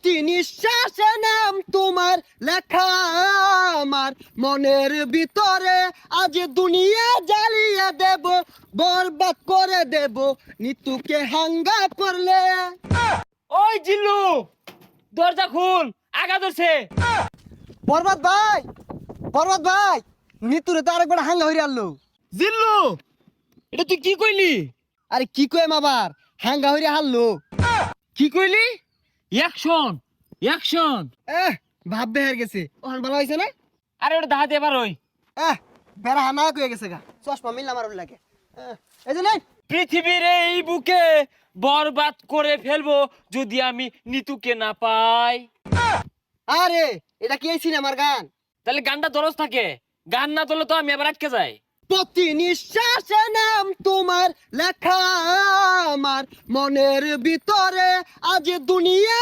প্রতি নিঃশ্বাসে নাম তোমার লেখা আমার মনের ভিতরে, আজ দুনিয়া জ্বালিয়ে দেব, বরবাদ করে দেব নিতুকে হাঙ্গা করলে। ওই জিল্লু, দরজা খুল, আগা ধরছে। বরবাদ ভাই, বরবাদ ভাই, নিতুরে তো আরেকবার হাঙ্গা হইরে আনলো। জিল্লু, এটা তুই কি কইলি? আরে কি কইম আবার, হাঙ্গা হইরে হারলো। কি কইলি? Action, action. ভাব বেহার গেছে, ওখান ভালো হয়েছে না? আরে ওটা দাহাতে এবার ওই বেড়া হানা কয়ে গেছে গা, চশমা মিললাম আর লাগে। এই যে নেই, পৃথিবীর এই বুকে বরবাদ করে ফেলবো যদি আমি নিতুকে না পাই। আরে এটা কি এই সিনেমার গান? তাহলে গানটা দরজ থাকে, গান না তোলে তো আমি এবার আটকে যাই। প্রতি নিঃশ্বাসে নাম তোমার লেখা আমার মনের ভিতরে, আজ দুনিয়া